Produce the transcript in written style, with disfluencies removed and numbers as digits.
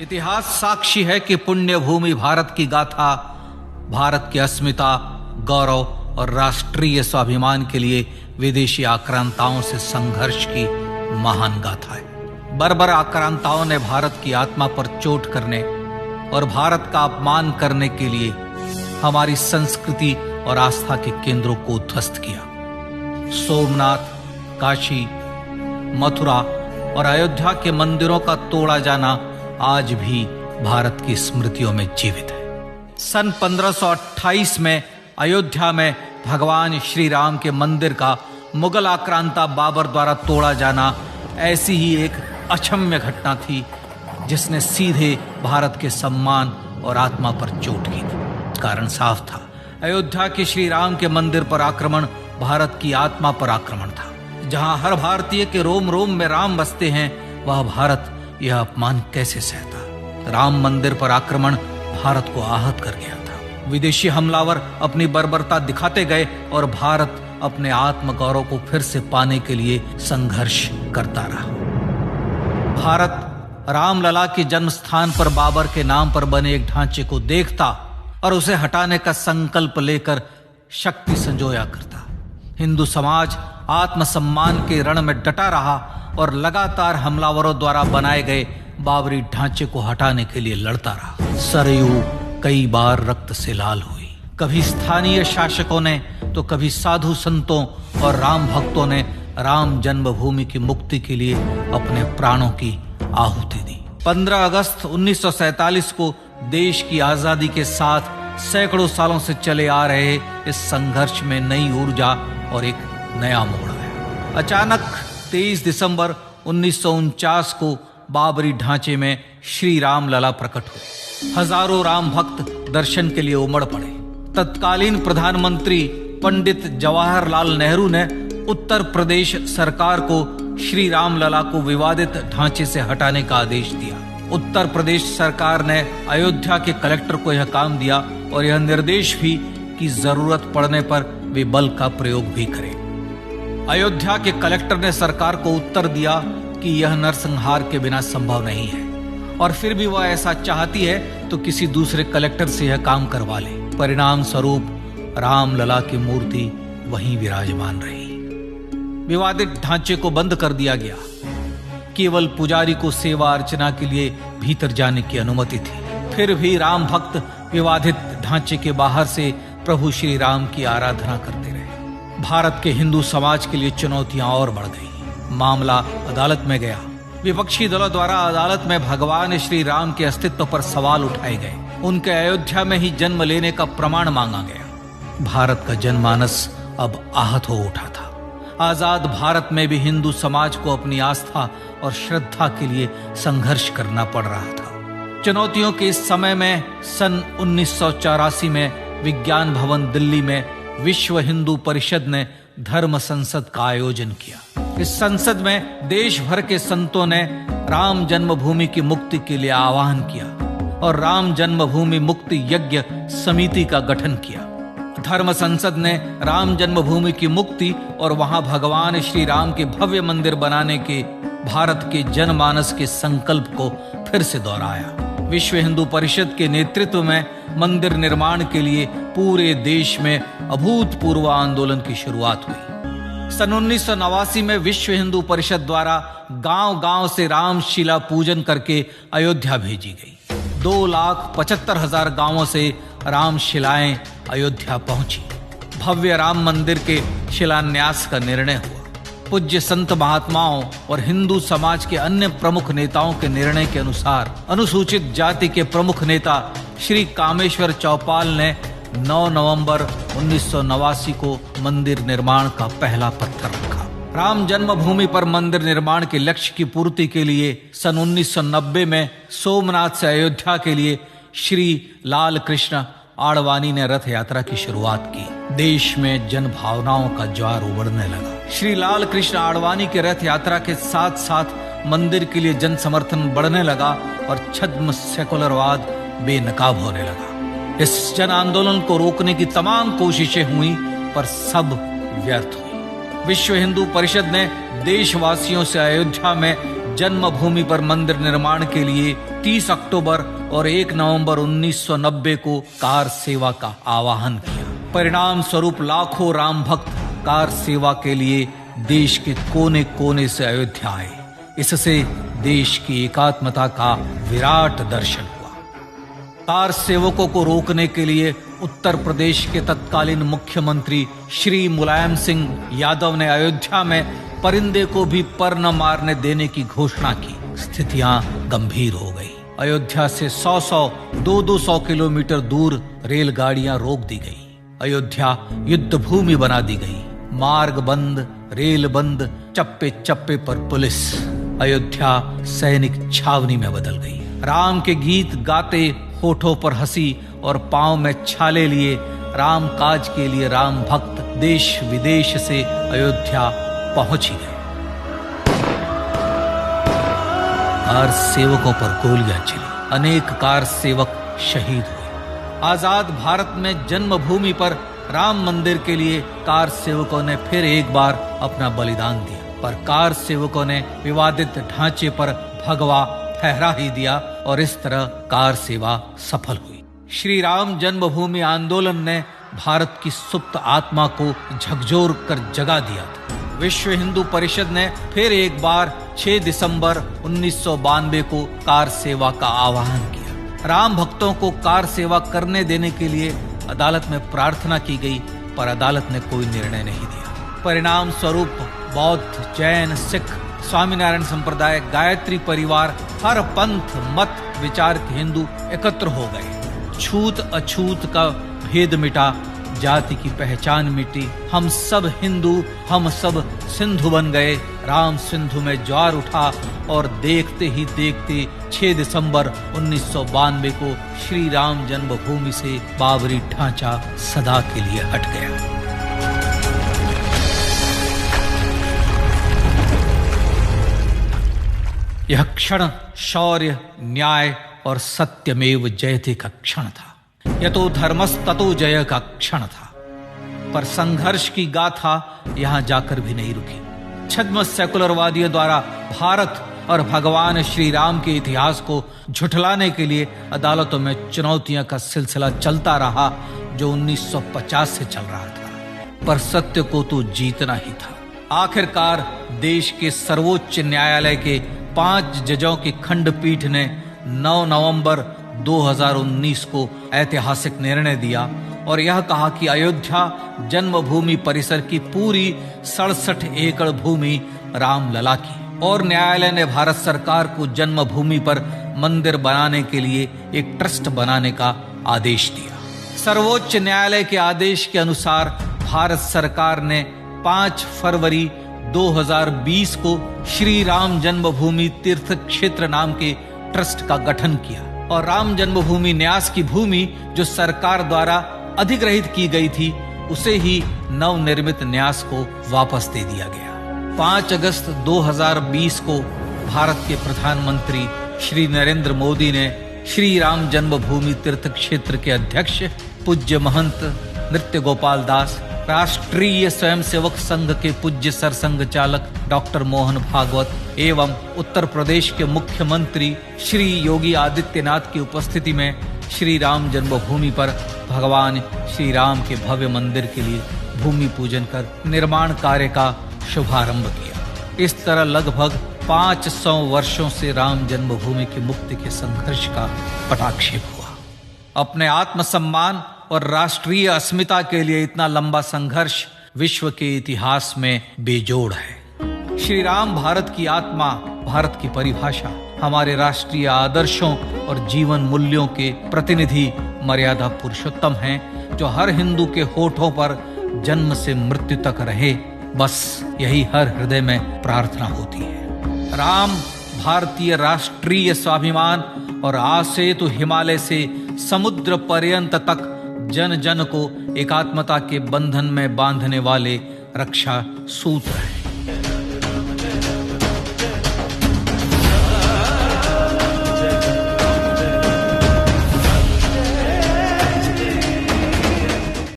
इतिहास साक्षी है कि पुण्य भूमि भारत की गाथा भारत की अस्मिता, गौरव और राष्ट्रीय स्वाभिमान के लिए विदेशी आक्रांताओं से संघर्ष की महान गाथा है। बर्बर आक्रांताओं ने भारत की आत्मा पर चोट करने और भारत का अपमान करने के लिए हमारी संस्कृति और आस्था के केंद्रों को उद्ध्वस्त किया। सोमनाथ, काशी, मथुरा और अयोध्या के मंदिरों का तोड़ा जाना आज भी भारत की स्मृतियों में जीवित है। सन 1528 में अयोध्या में भगवान श्री राम के मंदिर का मुगल आक्रांता बाबर द्वारा तोड़ा जाना ऐसी ही एक अक्षम्य घटना थी जिसने सीधे भारत के सम्मान और आत्मा पर चोट की थी। कारण साफ था, अयोध्या के श्री राम के मंदिर पर आक्रमण भारत की आत्मा पर आक्रमण था। जहां हर भारतीय के रोम रोम में राम बसते हैं, वह भारत यह अपमान कैसे सहता। राम मंदिर पर आक्रमण भारत को आहत कर गया था। विदेशी हमलावर अपनी बर्बरता दिखाते गए और भारत अपने आत्मगौरव को फिर से पाने के लिए संघर्ष करता रहा। भारत रामलला के जन्म स्थान पर बाबर के नाम पर बने एक ढांचे को देखता और उसे हटाने का संकल्प लेकर शक्ति संजोया करता। हिंदू समाज आत्मसम्मान के रण में डटा रहा और लगातार हमलावरों द्वारा बनाए गए बाबरी ढांचे को हटाने के लिए लड़ता रहा। सरयू कई बार रक्त से लाल हुई। कभी स्थानीय शासकों ने तो कभी साधु संतों और राम भक्तों ने राम जन्मभूमि की मुक्ति के लिए अपने प्राणों की आहुति दी। 15 अगस्त 1947 को देश की आजादी के साथ सैकड़ों सालों से चले आ रहे इस संघर्ष में नई ऊर्जा और एक नया मोड़ आया। अचानक 23 दिसंबर 1949 को बाबरी ढांचे में श्री राम लला प्रकट हुए। हजारों राम भक्त दर्शन के लिए उमड़ पड़े। तत्कालीन प्रधानमंत्री पंडित जवाहरलाल नेहरू ने उत्तर प्रदेश सरकार को श्री राम लला को विवादित ढांचे से हटाने का आदेश दिया। उत्तर प्रदेश सरकार ने अयोध्या के कलेक्टर को यह काम दिया और यह निर्देश भी कि जरूरत पड़ने पर वे बल का प्रयोग भी करें। अयोध्या के कलेक्टर ने सरकार को उत्तर दिया कि यह नरसंहार के बिना संभव नहीं है और फिर भी वह ऐसा चाहती है तो किसी दूसरे कलेक्टर से यह काम करवा ले। परिणाम स्वरूप रामलला की मूर्ति वहीं विराजमान रही। विवादित ढांचे को बंद कर दिया गया। केवल पुजारी को सेवा अर्चना के लिए भीतर जाने की अनुमति थी। फिर भी राम भक्त विवादित ढांचे के बाहर से प्रभु श्री राम की आराधना करते रहे। भारत के हिंदू समाज के लिए चुनौतियां और बढ़ गई। मामला अदालत में गया। विपक्षी दलों द्वारा अदालत में भगवान श्री राम के अस्तित्व पर सवाल उठाए गए। उनके अयोध्या में ही जन्म लेने का प्रमाण मांगा गया। भारत का जनमानस अब आहत हो उठा था। आजाद भारत में भी हिंदू समाज को अपनी आस्था और श्रद्धा के लिए संघर्ष करना पड़ रहा था। चुनौतियों के इस समय में सन 1984 में विज्ञान भवन दिल्ली में विश्व हिंदू परिषद ने धर्म संसद का आयोजन किया। इस संसद में देश भर के संतों ने राम जन्मभूमि की मुक्ति के लिए आह्वान किया और राम जन्मभूमि मुक्ति यज्ञ समिति का गठन किया। धर्म संसद ने राम जन्मभूमि की मुक्ति और वहां भगवान श्री राम के भव्य मंदिर बनाने के भारत के जनमानस के संकल्प को फिर से दोहराया। विश्व हिंदू परिषद के नेतृत्व में मंदिर निर्माण के लिए पूरे देश में अभूतपूर्व आंदोलन की शुरुआत हुई। सन 1989 में विश्व हिंदू परिषद द्वारा गांव-गांव से रामशिला पूजन करके अयोध्या भेजी गई। 2,75,000 गांवों से रामशिलाएं अयोध्या पहुंची। भव्य राम मंदिर के शिलान्यास का निर्णय हुआ। पूज्य संत महात्माओं और हिंदू समाज के अन्य प्रमुख नेताओं के निर्णय के अनुसार अनुसूचित जाति के प्रमुख नेता श्री कामेश्वर चौपाल ने 9 नवंबर 1989 को मंदिर निर्माण का पहला पत्थर रखा। राम जन्मभूमि पर मंदिर निर्माण के लक्ष्य की पूर्ति के लिए सन 1990 में सोमनाथ से अयोध्या के लिए श्री लाल कृष्ण आडवाणी ने रथ यात्रा की शुरुआत की। देश में जन भावनाओं का ज्वार उमड़ने लगा। श्री लाल कृष्ण आडवाणी के रथ यात्रा के साथ साथ मंदिर के लिए जन समर्थन बढ़ने लगा और छद्म सेकुलरवाद बेनकाब होने लगा। इस जन आंदोलन को रोकने की तमाम कोशिशें हुई पर सब व्यर्थ हुई। विश्व हिंदू परिषद ने देशवासियों से अयोध्या में जन्मभूमि पर मंदिर निर्माण के लिए 30 अक्टूबर और 1 नवंबर 1990 को कार सेवा का आह्वान किया। परिणाम स्वरूप लाखों राम भक्त कार सेवा के लिए देश के कोने कोने से अयोध्या आए। इससे देश की एकात्मता का विराट दर्शन हुआ। कार सेवकों को रोकने के लिए उत्तर प्रदेश के तत्कालीन मुख्यमंत्री श्री मुलायम सिंह यादव ने अयोध्या में परिंदे को भी पर न मारने देने की घोषणा की। स्थितियां गंभीर हो गई। अयोध्या से 200 किलोमीटर दूर रेलगाड़ियां रोक दी गई। अयोध्या युद्ध भूमि बना दी गई। मार्ग बंद, रेल बंद, चप्पे चप्पे पर पुलिस। अयोध्या सैनिक छावनी में बदल गई। राम के गीत गाते, होठों पर हंसी और पांव में छाले लिए राम काज के लिए राम भक्त देश विदेश से अयोध्या पहुंच ही गए। कार सेवकों पर गोलियां चली। अनेक कार सेवक शहीद हुए। आजाद भारत में जन्मभूमि पर राम मंदिर के लिए कार सेवकों ने फिर एक बार अपना बलिदान दिया, पर कार सेवकों ने विवादित ढांचे पर भगवा ठहरा ही दिया और इस तरह कार सेवा सफल हुई। श्री राम जन्मभूमि आंदोलन ने भारत की सुप्त आत्मा को झकझोर कर जगा दिया था। विश्व हिंदू परिषद ने फिर एक बार 6 दिसंबर 1992 को कार सेवा का आह्वान किया। राम भक्तों को कार सेवा करने देने के लिए अदालत में प्रार्थना की गई, पर अदालत ने कोई निर्णय नहीं दिया। परिणाम स्वरूप बौद्ध, जैन, सिख, स्वामीनारायण संप्रदाय, गायत्री परिवार, हर पंथ मत विचार के हिंदू एकत्र हो गए। छूत अछूत का भेद मिटा, जाति की पहचान मिटी। हम सब हिंदू, हम सब सिंधु बन गए। राम सिंधु में ज्वार उठा और देखते ही देखते 6 दिसंबर 1992 को श्री राम जन्मभूमि से बाबरी ढांचा सदा के लिए हट गया। यह क्षण शौर्य, न्याय और सत्यमेव जयते का क्षण था। यह तो धर्मस्ततो जय का क्षण था। पर संघर्ष की गाथा यहां जाकर भी नहीं रुकी। छद्म सेकुलरवादियों द्वारा भारत और भगवान श्री राम के इतिहास को झुठलाने के लिए अदालतों में चुनौतियों का सिलसिला चलता रहा, जो 1950 से चल रहा था। पर सत्य को तो जीतना ही था। आखिरकार देश के सर्वोच्च न्यायालय के 5 जजों की खंडपीठ ने 9 नवंबर 2019 को ऐतिहासिक निर्णय दिया और यह कहा कि अयोध्या जन्मभूमि परिसर की पूरी 67 एकड़ भूमि रामलला की, और न्यायालय ने भारत सरकार को जन्मभूमि पर मंदिर बनाने के लिए एक ट्रस्ट बनाने का आदेश दिया। सर्वोच्च न्यायालय के आदेश के अनुसार भारत सरकार ने 5 फरवरी 2020 को श्री राम जन्मभूमि तीर्थ क्षेत्र नाम के ट्रस्ट का गठन किया और राम जन्मभूमि न्यास की भूमि जो सरकार द्वारा अधिग्रहित की गई थी, उसे ही नवनिर्मित न्यास को वापस दे दिया गया। 5 अगस्त 2020 को भारत के प्रधानमंत्री श्री नरेंद्र मोदी ने श्री राम जन्मभूमि तीर्थ क्षेत्र के अध्यक्ष पूज्य महंत नृत्य गोपाल दास, राष्ट्रीय स्वयंसेवक संघ के पूज्य सरसंघ चालक डॉक्टर मोहन भागवत एवं उत्तर प्रदेश के मुख्यमंत्री श्री योगी आदित्यनाथ की उपस्थिति में श्री राम जन्मभूमि पर भगवान श्री राम के भव्य मंदिर के लिए भूमि पूजन कर निर्माण कार्य का शुभारंभ किया। इस तरह लगभग 500 वर्षों से राम जन्मभूमि की मुक्ति के संघर्ष का पटाक्षेप हुआ। अपने आत्मसम्मान और राष्ट्रीय अस्मिता के लिए इतना लंबा संघर्ष विश्व के इतिहास में बेजोड़ है। श्री राम भारत की आत्मा, भारत की परिभाषा, हमारे राष्ट्रीय आदर्शों और जीवन मूल्यों के प्रतिनिधि मर्यादा पुरुषोत्तम हैं, जो हर हिंदू के होठों पर जन्म से मृत्यु तक रहे। बस यही हर हृदय में प्रार्थना होती है। राम भारतीय राष्ट्रीय स्वाभिमान और आसेतु हिमालय से समुद्र पर्यंत तक जन जन को एकात्मता के बंधन में बांधने वाले रक्षा सूत्र है।